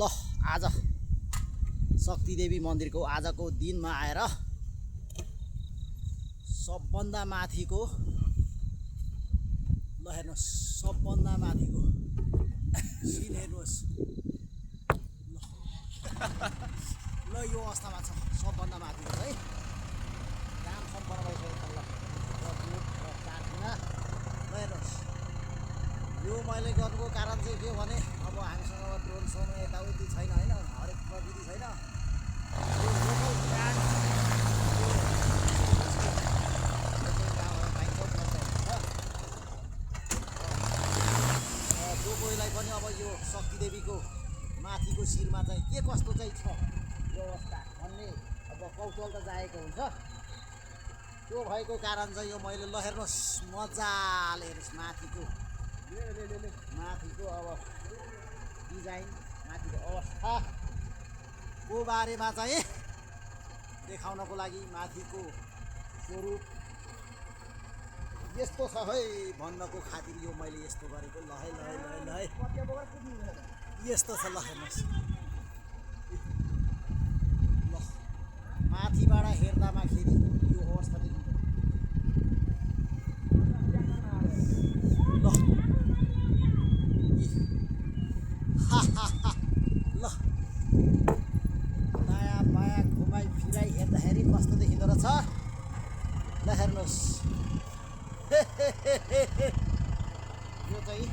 ल आज शक्तिदेवी मन्दिरको आजको दिनमा आएर सबभन्दा माथिको ल हेर्नुहोस् सबभन्दा माथिको सिन हेर्नुहोस् ल यो अवस्थामा छ सबभन्दा माथिको है काम सम्पन्न भइसकेको छ ल हेर्नुहोस् यो मैले गर्नुको कारण चाहिँ के भने अब हामीसँग ड्रोन सोन यताउति छैन होइन हरेक प्रविधि छैन यो लोकल ब्रान्ड जो कोहीलाई पनि अब यो शक्तिदेवीको माथिको शिरमा चाहिँ के कस्तो चाहिँ छ व्यवस्था भन्ने अब कौतूहल त जागेको हुन्छ त्यो भएको कारण चाहिँ यो मैले ल हेर्नुहोस् मजाले हेर्नुहोस् माथिको अब डिजाइन माथिको अवस्थाको बारेमा चाहिँ देखाउनको लागि माथिको स्वरूप यस्तो छ है भन्नको खातिर यो मैले यस्तो गरेको ल है यस्तो छ ल हेर्नुहोस् ल माथिबाट हेर्दामाखेरि यो अवस्था देखिन्छ ल ल नयाँ बायाँ घुमाइ फिराइ हेर्दाखेरि कस्तो देखिँदो रहेछ ल हेर्नुहोस् यो चाहिँ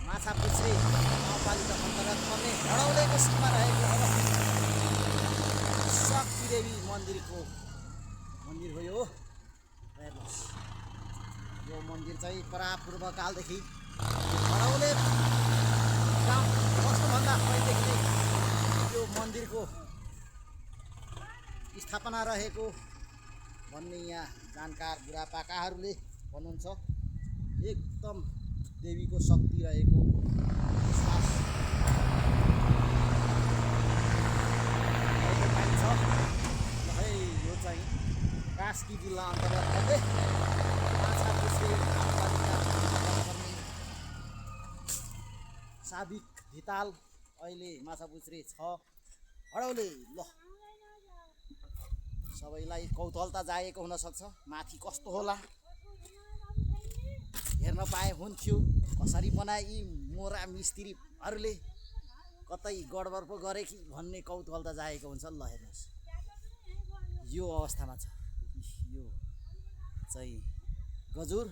माछापुच्छ्रे गाउँपालिका अन्तर्गत पर्ने हडौलेको सीमा रहेको शक्तिदेवी मन्दिर हो यो हेर्नुहोस् यो मन्दिर चाहिँ परापूर्वकालदेखि हडौले गाउँ बस्नुभन्दा पहिलेदेखि नै यो मन्दिरको स्थापना रहेको भन्ने यहाँ जानकार बुढापाकाहरूले भन्नुहुन्छ एकदम देवीको शक्ति रहेको विश्वास पाइन्छ है यो चाहिँ कास्की जिल्ला अन्तर्गत पर्ने माछापुच्छ्रे गाउँपालिका पर्ने साबिक धिताल अहिले माछापुच्छ्रे छ हडौले ल सबैलाई कौतूहलता जागेको हुनसक्छ माथि कस्तो होला हेर्न पाए हुन्थ्यो कसरी बनाए यी मोरा मिस्त्रीहरूले कतै गडबड पो गरे कि भन्ने कौतूहलता जागेको हुन्छ ल हेर्नुहोस् यो अवस्थामा छ यो चाहिँ गजुर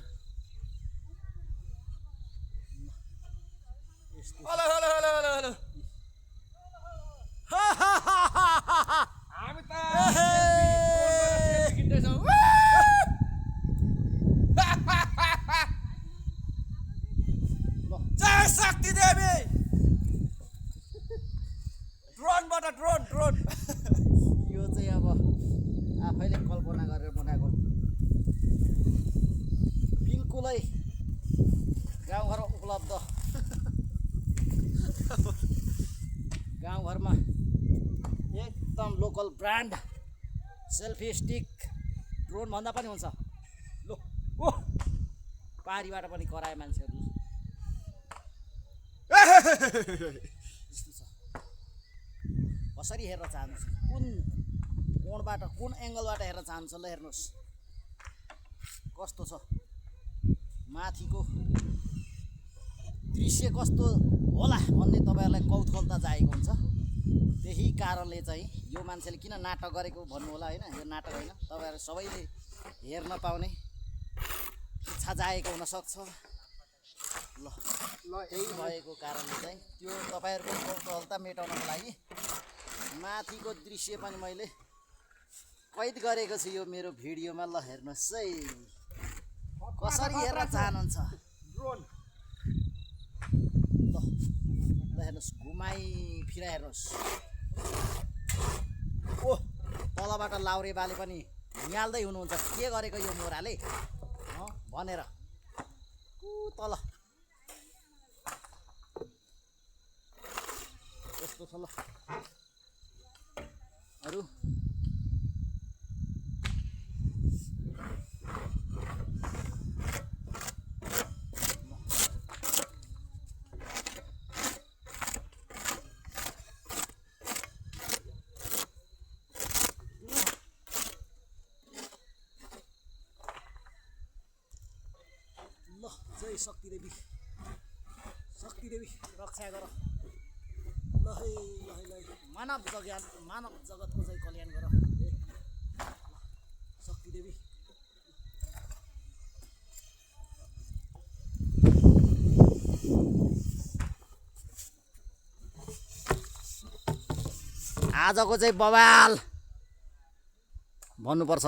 जय शक्तिदेवी ड्रोनबाट ड्रोन यो चाहिँ अब आफैले कल्पना गरेर बनाएको बिल्कुलै गाउँघरमा उपलब्ध गाउँघरमा एकदम local brand selfie stick drone भन्दा पनि हुन्छ लो ओ पारीबाट पनि कराए मान्छेहरूले यस्तो छ कसरी हेर्न चाहनुहुन्छ कुन कोणबाट कुन एङ्गलबाट हेर्न चाहनुहुन्छ ल हेर्नुहोस् कस्तो छ माथिको दृश्य कस्तो होला भन्ने तपाईँहरूलाई कौतूहलता जागेको हुन्छ त्यही कारणले चाहिँ यो मान्छेले किन नाटक गरेको भन्नु होला होइन यो नाटक होइन तपाईँहरू सबैले हेर्न पाउने इच्छा जागेको हुनसक्छ ल त्यही भएको कारणले चाहिँ त्यो तपाईँहरूको कौतूहलता मेटाउनको लागि माथिको दृश्य पनि मैले कैद गरेको छु यो मेरो भिडियोमा ल हेर्नुहोस् है कसरी हेर्न चाहनुहुन्छ ल हेर्नुहोस् घुमाइ फिरा हेर्नुहोस् ओ तलबाट लाउरे बाले पनि निहाल्दै हुनुहुन्छ के गरेको यो मोराले भनेर तल यस्तो छ ल अरू ल जय शक्ति देवी रक्षा गर ल है मानव जगतको चाहिँ कल्याण गर शक्ति देवी आजको चाहिँ बवाल भन्नुपर्छ।